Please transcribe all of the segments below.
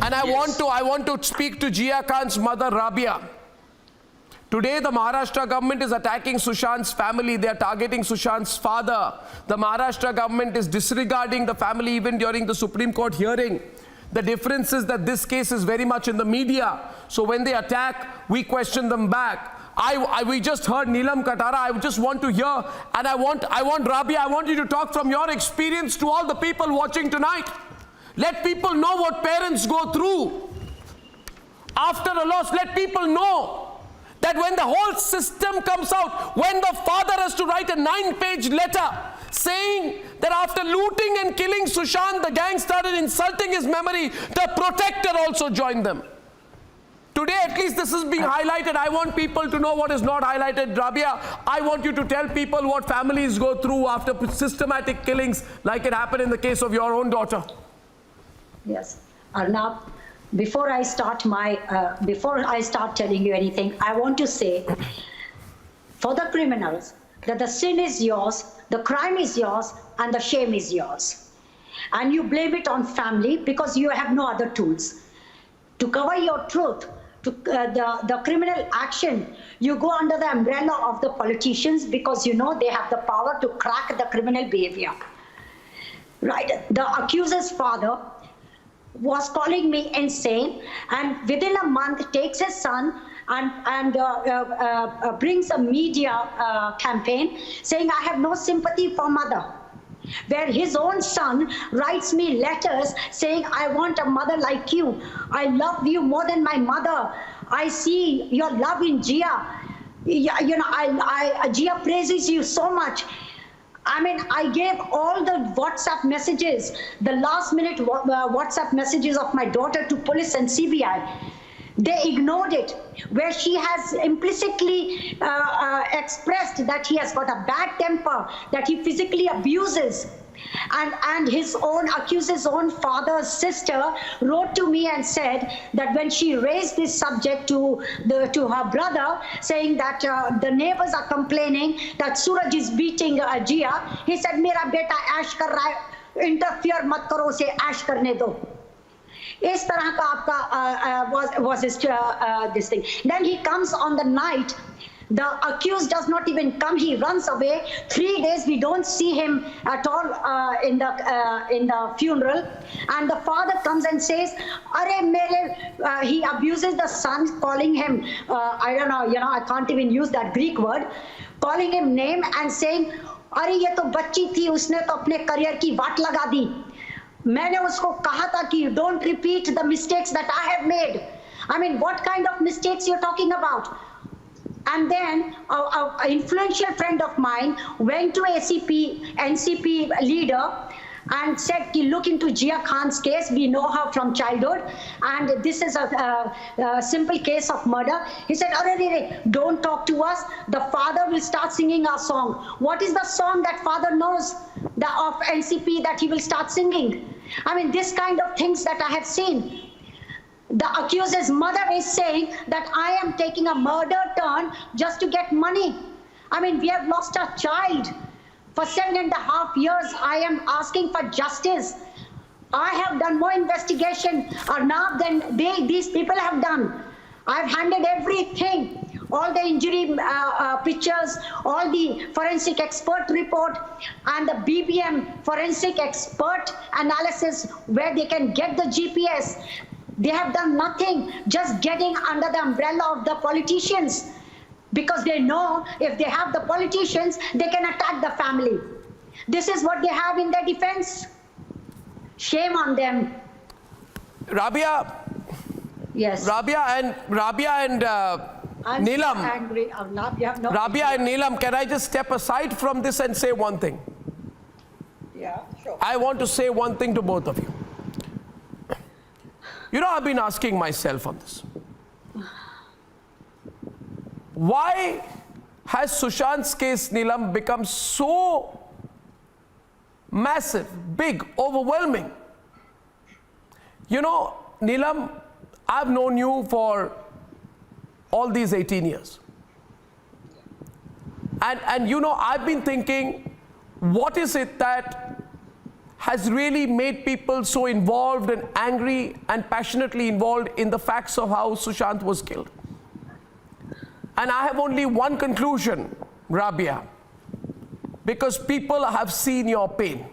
And I want to speak to Jia Khan's mother, Rabia. Today, the Maharashtra government is attacking Sushant's family. They are targeting Sushant's father. The Maharashtra government is disregarding the family even during the Supreme Court hearing. The difference is that this case is very much in the media. So when they attack, we question them back. We just heard Neelam Katara. I just want to hear, and I want Rabia, I want you to talk from your experience to all the people watching tonight. Let people know what parents go through after a loss. Let people know that when the whole system comes out, when the father has to write a 9-page letter saying that after looting and killing Sushant, the gang started insulting his memory, the protector also joined them. Today, at least this is being highlighted. I want people to know what is not highlighted. Rabia, I want you to tell people what families go through after systematic killings like it happened in the case of your own daughter. Yes. Arnab, before I start telling you anything, I want to say for the criminals that the sin is yours, the crime is yours, and the shame is yours. And you blame it on family because you have no other tools. To cover your truth, the criminal action, you go under the umbrella of the politicians because you know they have the power to crack the criminal behavior. Right? The accuser's father was calling me insane, and within a month takes his son and brings a media campaign saying, I have no sympathy for mother. Where his own son writes me letters saying, I want a mother like you. I love you more than my mother. I see your love in Jia. You know, Jia praises you so much. I mean, I gave all the WhatsApp messages, the last minute WhatsApp messages of my daughter to police and CBI. They ignored it, where she has implicitly expressed that he has got a bad temper, that he physically abuses. And his own, accuser's own father's sister wrote to me and said that when she raised this subject to her brother, saying that the neighbors are complaining that Suraj is beating Jia, he said, Mera beta ash kar raha hai, interfere mat karo, usse ash karne do. इस तरह का आपका was this thing. Then he comes on the night. The accused does not even come. He runs away. 3 days we don't see him at all in the funeral. And the father comes and says, "Arey mere," he abuses the son, calling him I don't know. You know, I can't even use that Greek word, calling him name and saying, "अरे ये तो बच्ची थी, उसने तो अपने career की वाट लगा दी." मैंने उसको कहा था कि don't repeat the mistakes that I have made. I mean, what kind of mistakes you're talking about? And then an influential friend of mine went to NCP leader and said, look into Jia Khan's case. We know her from childhood, and this is a simple case of murder. He said, don't talk to us. The father will start singing our song. What is the song that father knows of NCP that he will start singing? I mean, this kind of things that I have seen. The accuser's mother is saying that I am taking a murder turn just to get money. I mean, we have lost a child. For 7.5 years, I am asking for justice. I have done more investigation now than these people have done. I've handed everything, all the injury pictures, all the forensic expert report, and the BBM forensic expert analysis where they can get the GPS. They have done nothing, just getting under the umbrella of the politicians, because they know if they have the politicians, they can attack the family. This is what they have in their defense. Shame on them. Rabia. Yes. Rabia and Neelam. Angry. No Rabia and Neelam, can I just step aside from this and say one thing? Yeah, sure. I want to say one thing to both of you. You know, I've been asking myself on this. Why has Sushant's case, Neelam, become so massive, big, overwhelming? You know, Neelam, I've known you for all these 18 years. And you know, I've been thinking, what is it that has really made people so involved and angry and passionately involved in the facts of how Sushant was killed. And I have only one conclusion, Rabia, because people have seen your pain.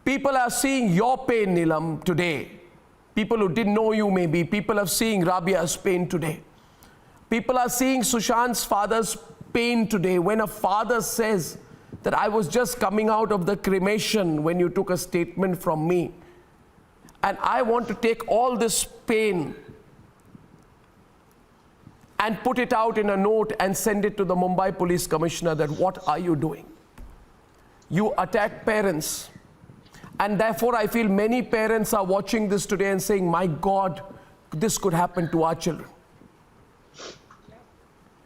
People are seeing your pain, Neelam, today. People who didn't know you maybe, people are seeing Rabia's pain today. People are seeing Sushant's father's pain today when a father says that I was just coming out of the cremation when you took a statement from me. And I want to take all this pain and put it out in a note and send it to the Mumbai Police Commissioner that what are you doing? You attack parents. And therefore, I feel many parents are watching this today and saying, my God, this could happen to our children.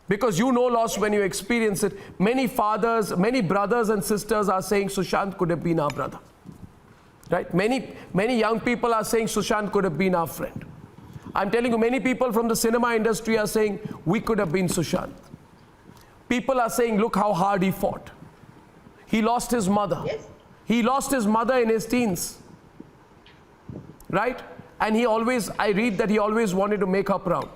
Because you know loss when you experience it. Many fathers, many brothers and sisters are saying Sushant could have been our brother. Right? Many young people are saying Sushant could have been our friend. I'm telling you, many people from the cinema industry are saying we could have been Sushant. People are saying, look how hard he fought. He lost his mother. Yes. He lost his mother in his teens, right? And I read that he always wanted to make her proud.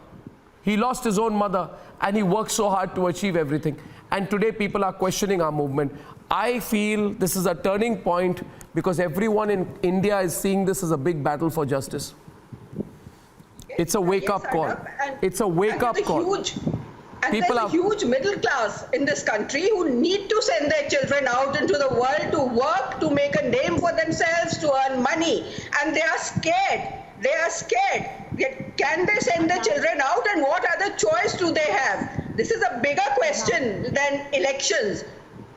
He lost his own mother and he worked so hard to achieve everything. And today people are questioning our movement. I feel this is a turning point because everyone in India is seeing this as a big battle for justice. It's a wake-up call. It's a wake-up call. And there's a huge middle class in this country who need to send their children out into the world to work, to make a name for themselves, to earn money. And they are scared. They are scared. Can they send their children out, and what other choice do they have? This is a bigger question than elections.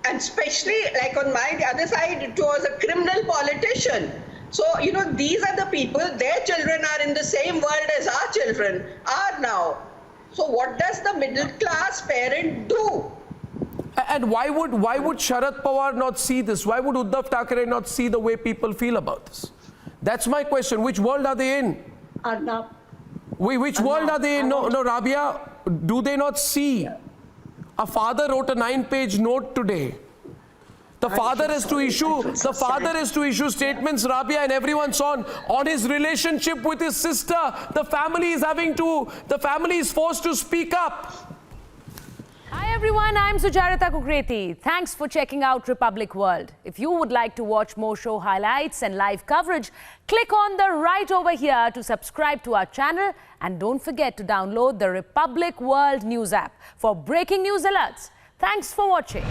And especially, like on the other side, it was a criminal politician. So, you know, these are the people, their children are in the same world as our children are now. So what does the middle class parent do? And why would Sharad Pawar not see this? Why would Uddhav Thackeray not see the way people feel about this? That's my question. Which world are they in? Arnab. Which world are they in? No, Rabia, do they not see? A father wrote a 9-page note today. The father is to issue statements, Rabia, and everyone's on his relationship with his sister. The family is forced to speak up. Hi everyone, I'm Sucharita Kukreti. Thanks for checking out Republic World. If you would like to watch more show highlights and live coverage, click on the right over here to subscribe to our channel, and don't forget to download the Republic World News app for breaking news alerts. Thanks for watching.